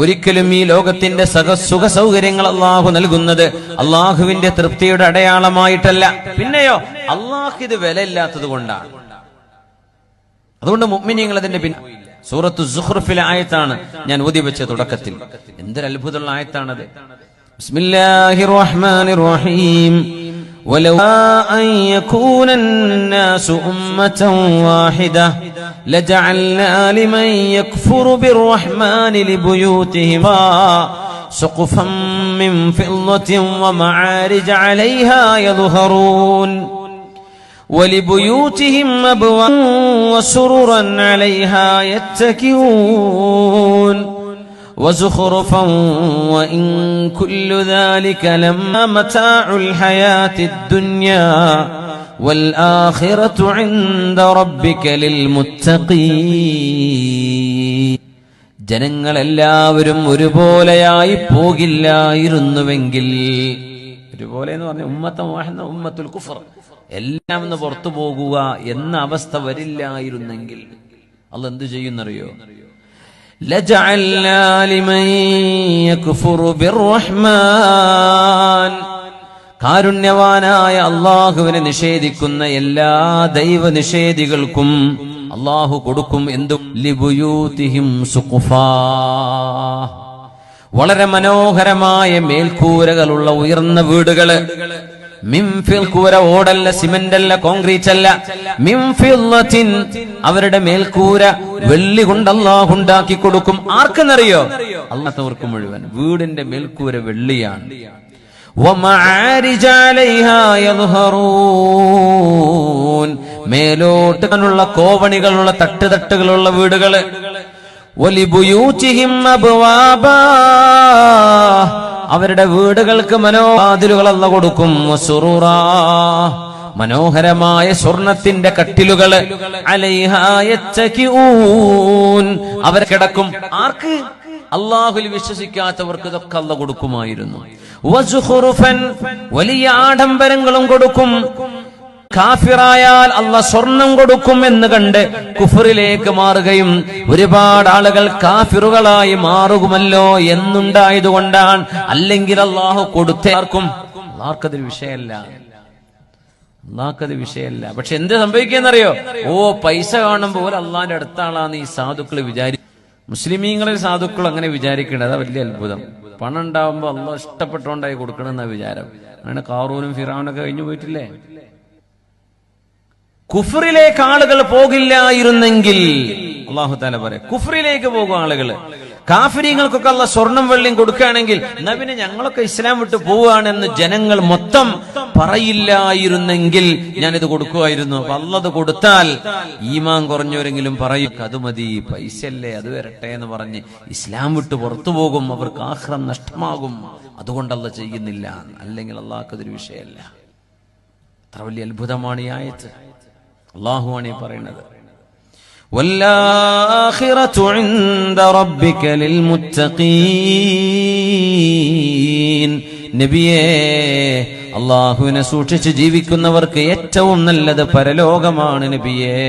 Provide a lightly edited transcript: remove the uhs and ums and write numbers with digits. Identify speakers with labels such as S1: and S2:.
S1: ഒരിക്കലും ഈ ലോകത്തിന്റെ സുഖ സൗകര്യങ്ങൾ അള്ളാഹു നൽകുന്നത് അള്ളാഹുവിന്റെ തൃപ്തിയുടെ അടയാളമായിട്ടല്ല. പിന്നെയോ അള്ളാഹു ഇത് വിലയില്ലാത്തത് കൊണ്ടാണ്. അതുകൊണ്ട് മുഅ്മിനീങ്ങൾ അതിന്റെ സൂറത്തു സുഖ്റുഫിലെ ആയത്താണ് ഞാൻ ഓതി വെച്ച തുടക്കത്തിൽ. എന്തൊരു അത്ഭുതമുള്ള ആയത്താണത്. ബിസ്മില്ലാഹിർ റഹ്മാനിർ റഹീം. ولو أن يكون الناس أمة واحدة لجعلنا لمن يكفر بالرحمن لبيوتهم سقفا من فضة ومعارج عليها يظهرون ولبيوتهم أبوابا وسررا عليها يتكئون وزخرفا وإن كل ذلك لما متاع الحياة الدنيا والآخرة عند ربك للمتقين. ജനങ്ങളെല്ലാവരും ഒരുപോലെയായി പോകില്ലായിരുന്നുവെങ്കിൽ, ഒരുപോലെ എന്ന് പറഞ്ഞ ഉമ്മത്തുൽ കുഫർ, എല്ലാം ഒന്ന് പുറത്തു പോകുക എന്ന അവസ്ഥ വരില്ലായിരുന്നെങ്കിൽ അല്ലാഹ് എന്ത് ചെയ്യുന്നറിയോ? ലജഅൽനാ ലിമൻ യക്ഫുറു ബിർറഹ്മാൻ, കാരുണ്യവാനായ അല്ലാഹുവിനെ നിഷേധിക്കുന്ന എല്ലാ ദൈവ നിഷേധികൾക്കും അല്ലാഹു കൊടുക്കും എന്തും ലിബുയൂതിഹിം സുഖുഫാ, വളരെ മനോഹരമായ മേൽക്കൂരകളുള്ള ഉയർന്ന വീടുകള്. മിൻഫിൽ, കൂര ഓടല്ല, സിമന്റ് അല്ല, കോൺക്രീറ്റ് അല്ല. മിൻഫില്ലത്തിൻ, അവരുടെ മേൽക്കൂര വെള്ളി കൊണ്ട് അല്ലാഹു ഉണ്ടാക്കി കൊടുക്കും. ആർക്കെന്നറിയോ? അല്ലാത്തവർക്ക് മുഴുവൻ. വീടിന്റെ മേൽക്കൂര വെള്ളിയാണ്. വമആരിജ അലൈഹാ യദ്ഹറൂൻ, മേലോട്ടുള്ള കോവണികളുള്ള തട്ടുകളുള്ള വീടുകള്. വലിബുയൂതിഹിം അബ്വാബാ, അവരുടെ വീടുകൾക്ക് മനോവാതിലുകൾ അല്ലാഹു കൊടുക്കും. വസുറുറാ, മനോഹരമായ സ്വർണത്തിന്റെ കട്ടിലുകള്. അലൈഹാ യത്തകിഊൻ, അവർ കിടക്കും. ആർക്ക്? അല്ലാഹുവിൽ വിശ്വസിക്കാത്തവർക്ക് ഇതൊക്കെ അല്ലാഹു കൊടുക്കുമായിരുന്നു. വസുഖുറുഫൻ, വലിയ ആഡംബരങ്ങളും കൊടുക്കും. കാഫിറായാൽ അല്ലാഹ് സ്വർണം കൊടുക്കും എന്ന് കണ്ട് കുഫറിലേക്ക് മാറുകയും ഒരുപാട് ആളുകൾ കാഫിറുകളായി മാറുമല്ലോ എന്നുണ്ടായതുകൊണ്ടാണ്. അല്ലെങ്കിൽ അല്ലാഹു കൊടുത്തേർക്കും. അല്ലാഹുക്കതൊരു വിഷയമല്ല, അല്ലാഹുക്കത് വിഷയമല്ല. പക്ഷെ എന്ത് സംഭവിക്കുന്നറിയോ? പൈസ കാണുമ്പോൾ അള്ളാന്റെ അടുത്താളാന്ന് ഈ സാധുക്കൾ വിചാരിക്കും. മുസ്ലിമീങ്ങളിൽ സാധുക്കൾ അങ്ങനെ വിചാരിക്കേണ്ടത്, അതാ വലിയ അത്ഭുതം. പണം ഉണ്ടാവുമ്പോ അള്ളാഹ് ഇഷ്ടപ്പെട്ടുകൊണ്ടായി കൊടുക്കണമെന്ന വിചാരം. അങ്ങനെ കാറൂനും ഫിറഔനൊക്കെ കഴിഞ്ഞു പോയിട്ടില്ലേ? കുഫറിലേക്ക് ആളുകൾ പോകില്ലായിരുന്നെങ്കിൽ അല്ലാഹു തആല പറയും, കുഫറിലേക്ക് പോകും ആളുകള്. കാഫിരീങ്ങൾക്കൊക്കെ അല്ലാഹ് സ്വർണം വെള്ളിയും കൊടുക്കുകയാണെങ്കിൽ എന്നാ പിന്നെ ഞങ്ങളൊക്കെ ഇസ്ലാം വിട്ട് പോവുകയാണെന്ന് ജനങ്ങൾ മൊത്തം പറയില്ലായിരുന്നെങ്കിൽ ഞാനിത് കൊടുക്കുമായിരുന്നു. അപ്പൊ അല്ലാഹ് അത് കൊടുത്താൽ ഈമാൻ കുറഞ്ഞവരെങ്കിലും പറയും അത് മതി, പൈസയല്ലേ, അത് വരട്ടെ എന്ന് പറഞ്ഞ് ഇസ്ലാം വിട്ട് പുറത്തു പോകും. അവർക്ക് ആഖിറം നഷ്ടമാകും. അതുകൊണ്ട് അല്ലാഹ് ചെയ്യുന്നില്ല. അല്ലെങ്കിൽ അല്ലാഹുക്ക് അതൊരു വിഷയമല്ല. അത്ര വലിയ അത്ഭുതമാണ് ഈ ആയത്ത്. അല്ലാഹുവാണ് ഈ പറയുന്നത്. വല്ലാഖിറതു ഇൻദ റബ്ബിക ലിൽമുത്തഖീൻ, നബിയേ, അല്ലാഹുവിനെ സൂക്ഷിച്ച് ജീവിക്കുന്നവർക്ക് ഏറ്റവും നല്ലത് പരലോകമാണ് നബിയേ.